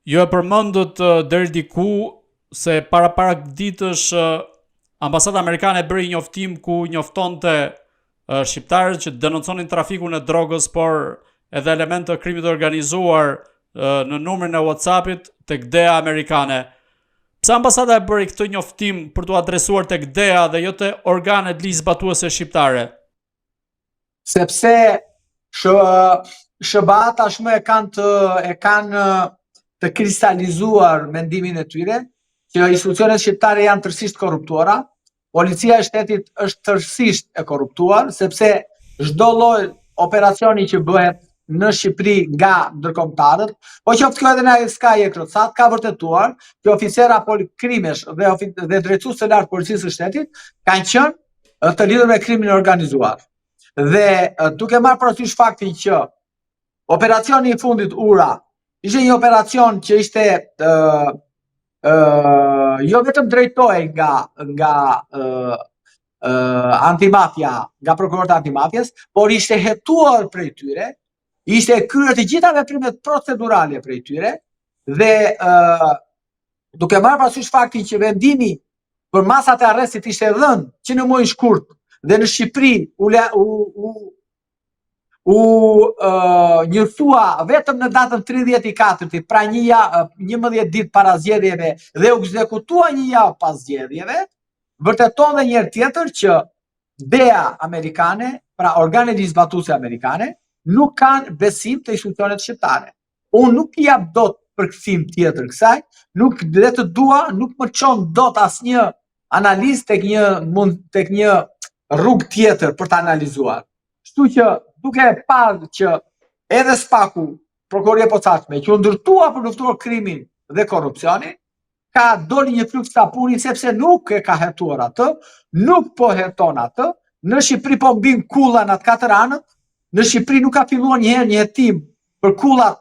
Ju e përmendët deri diku se para ditësh ambasada amerikane bëri njoftim ku njoftonte shqiptarët që denonconin trafikun e drogës, por edhe elementë të krimit të organizuar në numrin e WhatsAppit tek DEA amerikane. Pse ambasada e bëri këtë njoftim për t'u adresuar tek DEA dhe jo te organet ligjzbatuese shqiptare? Sepse SBA tashmë e kanë të kristalizuar mendimin e tyre që institucionet shqiptare janë tërësisht korruptuara, policia e shtetit është tërësisht e korruptuar, sepse çdo lloj operacioni që bëhet në Shqipëri nga ndërkombëtarët, po qoftë kjo edhe nga Sky e Krocat, ka vërtetuar që oficera krimesh dhe drejtues të lartë policisë së shtetit kanë qenë të lidhur me krimin organizuar. Dhe duke marrë parasysh faktin që operacioni i fundit Ura ishte një operacion që ishte jo vetëm drejtohej nga antimafia, nga prokurorët e antimafjes, por ishte hetuar prej tyre, ishte kryer të gjitha veprimet procedurale prej tyre dhe duke marrë parasysh faktin që vendimi për masat e arrestit ishte dhënë që në muajin shkurt dhe në Shqipëri u njërtua vetëm në datën 34, pra 11 ditë para zgjedhjeve dhe u ekzekutua një javë pas zgjedhjeve, vërteton dhe njëherë tjetër që DEA amerikane, pra organet ligjzbatuese amerikane, nuk kanë besim të institucionet shqiptare. Unë nuk jap dot përkthim tjetër kësaj, nuk më çon dot asnjë analist tek një rrugë tjetër për të analizuar. Kështu që duke parë që edhe SPAK-u, prokuroria e posaçme, që u ndërtua për luftuar krimin dhe korrupsionin, ka doli një fluks sapuni sepse nuk e ka hetuar atë, nuk po heton atë, në Shqipëri po mbin kulla në atë katër anët, në Shqipëri nuk ka filluar njëherë një hetim për kullat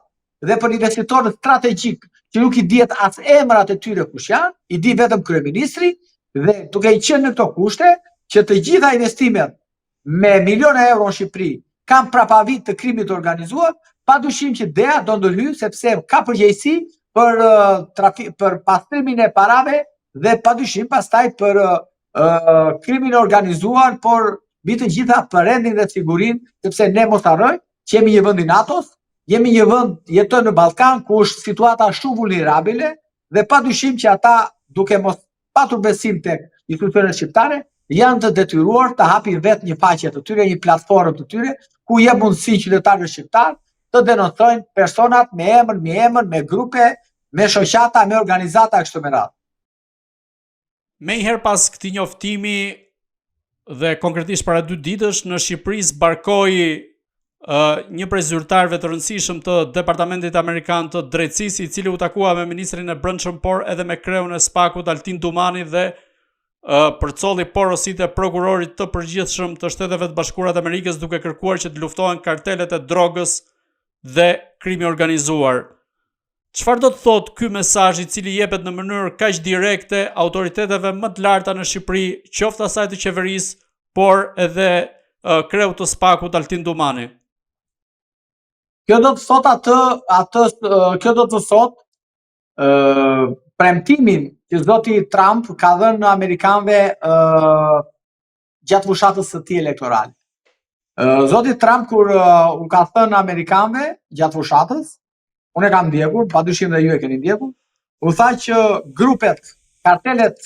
dhe për investitorët strategjik që nuk i dihet as emrat e tyre kush janë, i di vetëm kryeministri dhe duke i qenë në këto kushte që të gjitha investimet me miliona euro në Shqipëri kanë prapavit të krimit organizuar, padyshim që DEA do ndërhyjë sepse ka përgjegjësi për pastrimin e parave dhe padyshim pastaj për krimin organizuar, por mbi të gjitha për rendin dhe sigurinë, sepse ne mos harrojmë që jemi një vend i NATO-s, jemi një vend jetojmë në Ballkan ku është situata shumë vulnerabile dhe padyshim që ata duke mos patur besim tek institucionet shqiptare janë të detyruar të hapin vetë një faqe të tyre, një platformë të tyre ku jep mundësi qytetarëve shqiptar të denoncojnë personat me emër, me grupe, me shoqata, me organizata kështu me radhë. Menjëherë pas këtij njoftimi dhe konkretisht para 2 ditësh në Shqipëri zbarkoi një prej zyrtarëve të rëndësishëm të Departamentit Amerikan të Drejtësisë, i cili u takua me ministrin e Brendshëm, por edhe me kreun e SPAK-ut Altin Dumani dhe përcolli porositë e prokurorit të përgjithshëm të Shteteve të Bashkuara të Amerikës duke kërkuar që të luftohen kartelet e drogës dhe krimi organizuar. Çfarë do të thotë ky mesazh i cili jepet në mënyrë kaq direkte autoriteteve më të larta në Shqipëri, qoftë asaj të qeverisë, por edhe kreut të SPAK-ut Altin Dumani? Kjo do të thotë premtimin që zoti Trump ka dhënë amerikanëve gjatë fushatës së tij elektorale. Zoti Trump kur u ka thënë amerikanëve gjatë fushatës, unë e kam ndjekur, padyshim dhe ju e keni ndjekur, u tha që grupet, kartelet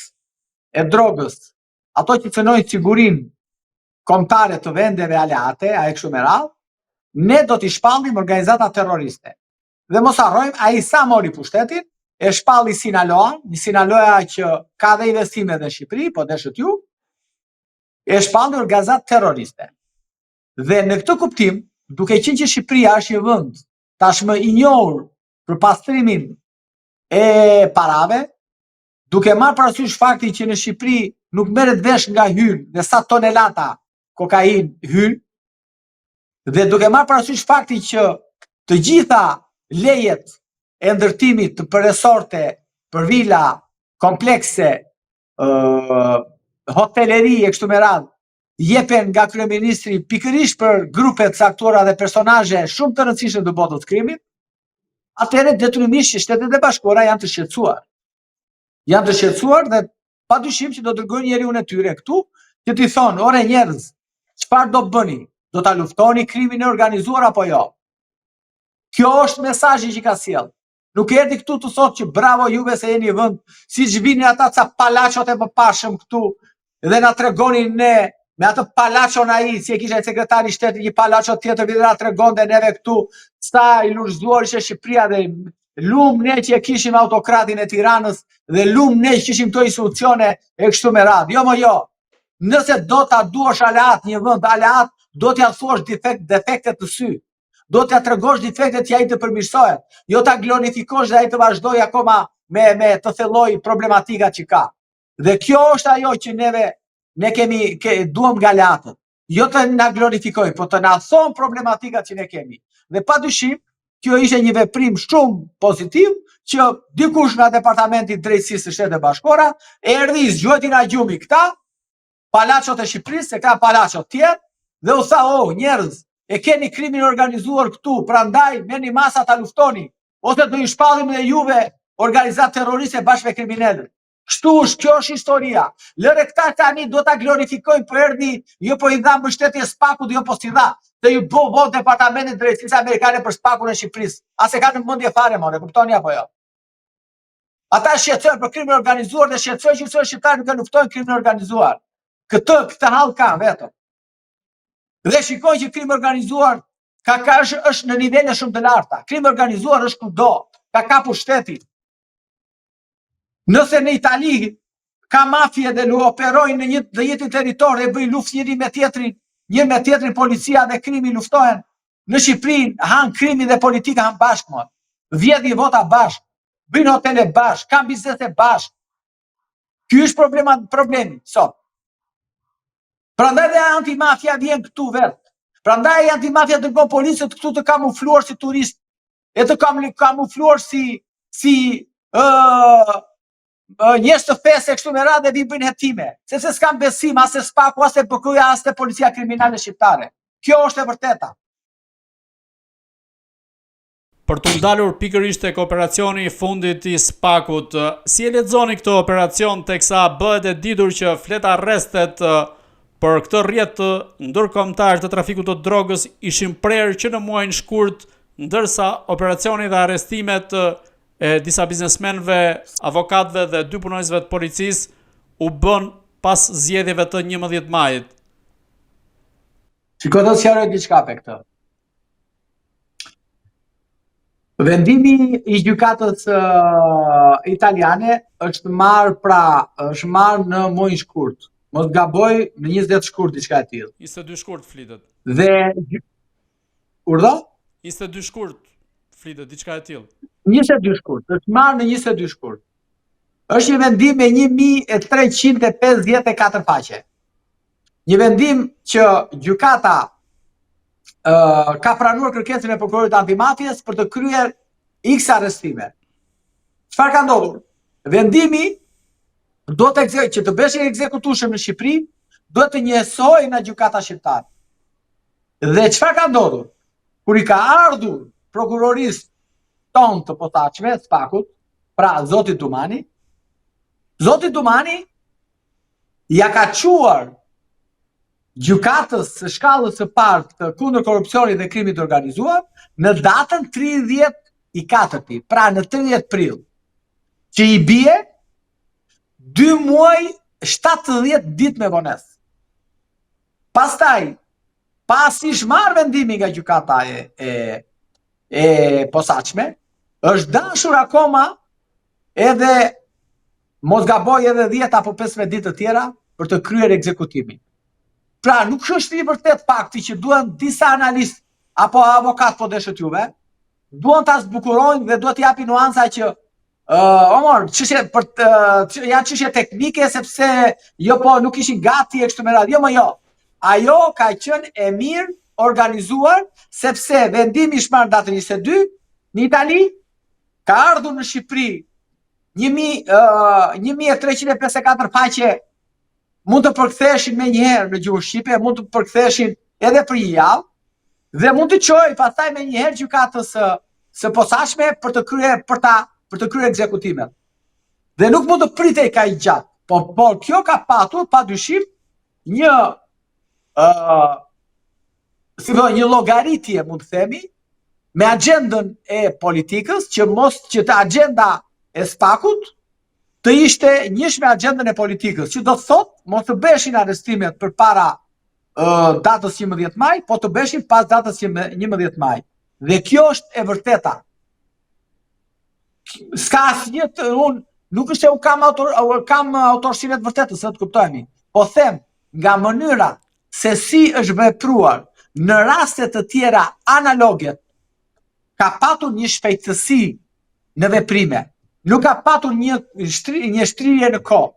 e drogës, ato që cënojnë sigurinë kombëtare të vendeve aleate, ai kështu me radhë, ne do t'i shpallim organizata terroriste. Dhe mos harrojmë, ai sa mori pushtetin, e shpalli Sinaloa, një Sinaloa që ka dhe investime në Shqipëri, po deshët ju, e shpalli organizat terroriste. Dhe në këtë kuptim, duke qenë që Shqipëria është një vend tashmë i njohur për pastrimin e parave, duke marrë parasysh faktin që në Shqipëri nuk merret vesh nga hyn dhe sa tonelata kokain hyn, dhe duke marrë parasysh faktin që të gjitha lejet e ndërtimit të për resorte, për vila, komplekse, hoteleri e kështu me radhë, jepen nga kryeministri pikërisht për grupe të caktuara dhe personazhe shumë të rëndësishëm të botës krimit, atëherë detyrimisht që Shtetet e Bashkuara janë të shqetësuar. Janë të shqetësuar dhe padyshim që do dërgojnë njeriun e tyre këtu që t'i thonë, ore njerëz, çfarë do bëni? Do ta luftoni krimin e organizuar apo jo? Kjo është mesazhi që ka sjell. Nuk erdhi këtu të thotë që bravo juve se jeni vend, siç vinin ata ca palaçot e mëpashëm këtu dhe na tregonin ne me atë palaçon ai, si e kishte sekretari i shtetit një palaço tjetër dhe na tregonte neve këtu sa i lulzuar ishte Shqipëria dhe lum ne që e kishim autokratin e Tiranës dhe lum ne që kishim këto institucione e kështu me radhë. Jo, jo. Nëse do ta duash aleat një vend, aleat do t'ja thuash defektet të sy. Do t'ja tregosh defektet që ai të përmirësohet, jo ta glorifikosh dhe ai të vazhdoj akoma me të thelloj problematikat që ka. Dhe kjo është ajo që ne duam nga aleatët. Jo të na glorifikojnë, po të na thonë problematikat që ne kemi. Dhe padyshim, kjo ishte një veprim shumë pozitiv që dikush nga Departamenti i Drejtësisë së Shtetit Bashkuara erdhi zgjuajti na gjumi këta palaçot e Shqipërisë, se ka palaçot tjerë, dhe u tha, oh, njerëz, e keni krimin organizuar këtu, prandaj merrni masa ta luftoni, ose do ju shpallim dhe juve organizatë terroriste bashkë me kriminalët. Kështu është, kjo është historia. Lëre këta tani do ta glorifikojnë po erdhi, jo po i dha mbështetje SPAK-ut, jo po si dha. Se ju bo Departamentit Drejtësisë Amerikane për SPAK-un e Shqipërisë. A se kanë mendje fare, more, kuptoni apo jo? Ata shqetësojnë për krimin organizuar dhe shqetësojnë që shqiptarët nuk e luftojnë krimin organizuar. Këtë hall kanë vetëm. Dhe shikojnë që krimi organizuar është në nivele shumë të larta. Krimi organizuar është kudo, ka kapur shtetin. Nëse në Itali ka mafie dhe operojnë në një territor dhe bëjnë luftë njëri me tjetrin, policia dhe krimi luftohen, në Shqipëri han krimi dhe politika han bashkë, vjedhin vota bashkë, bëjnë hotele bashkë, kanë biznese bashkë. Ky është problemi sot. Prandaj dhe antimafia vjen këtu vetë. Prandaj antimafia dërgon policët këtu të kamufluar si turist, e të kamufluar si njerëz të fesë kështu me radhë dhe vi bëjnë hetime, sepse s'kan besim as te SPAK-u, as te BK-ja, as te policia kriminale shqiptare. Kjo është e vërteta. Për të ndalur pikërisht tek operacioni i fundit i SPAK-ut, si e lexoni këtë operacion teksa bëhet e ditur që flet arrestet për këtë rrjet ndërkombëtar të trafikut të drogës ishin prerë që në muajin shkurt, ndërsa operacioni dhe arrestimet e disa biznesmenëve, avokatëve dhe 2 punonjësve të policisë u bën pas zgjedhjeve të 11 majit. Shikoj të sqaroj diçka për këtë. Vendimi i gjykatës italiane është marrë në muajin shkurt. Mos gaboj në 20 shkurt diçka e tillë. 22 shkurt flitet. Dhe urdhë? 22 shkurt flitet diçka e tillë. 22 shkurt, është marrë në 22 shkurt. Është një vendim me 1354 faqe. Një vendim që gjykata ka pranuar kërkesën e prokurorit antimafjes për të kryer X arrestime. Çfarë ka ndodhur? Vendimi që të bësh ekzekutueshëm në Shqipëri, do të njësohej nga gjykata shqiptare. Dhe çfarë ka ndodhur? Kur i ka ardhur prokurorisë tonë të posaçme, SPAK-ut, pra zoti Dumani ja ka quar gjykatës së shkallës së parë të kundër korrupsionit dhe krimit të organizuar në datën 30/4, pra në 30 prill, që i bie 2 muaj 70 ditë me vonesë. Pastaj, pas ish marrë vendimi nga gjykata e posaçme, është dashur akoma edhe mos gaboj edhe 10 apo 15 ditë të tjera për të kryer ekzekutimin. Pra, nuk është i vërtet fakti që duhen disa analistë apo avokat po deshët juve, duhen ta zbukurojnë dhe duhet t'japin nuanca që janë çështje teknike sepse nuk ishin gati e kështu me radhë. Jo. Ajo ka qenë e mirë organizuar sepse vendimi është marrë datën 22 në Itali, ka ardhur në Shqipëri 1354 faqe, mund të përktheshin me njëherë në gjuhën shqipe, mund të përktheshin edhe për një javë dhe mund të çojë pastaj me njëherë gjykatës së posaçme për të kryer ekzekutimet. Dhe nuk mund të pritej kaq gjatë. Por kjo ka patur padyshim një një llogaritje, mund të themi, me agjendën e politikës, që të agjenda e SPAK-ut të ishte njësh me agjendën e politikës, që do të thotë mos të bëheshin arrestimet përpara datës 11 maj, po të bëheshin pas datës 11 maj. Dhe kjo është e vërteta. S'ka asnjë, unë nuk është se unë kam autorsinë të vërtetës, të kuptojmë, po them nga mënyra se si është vepruar në raste të tjera analoge, ka patur një shpejtësi në veprime, nuk ka patur një shtrirje në kohë.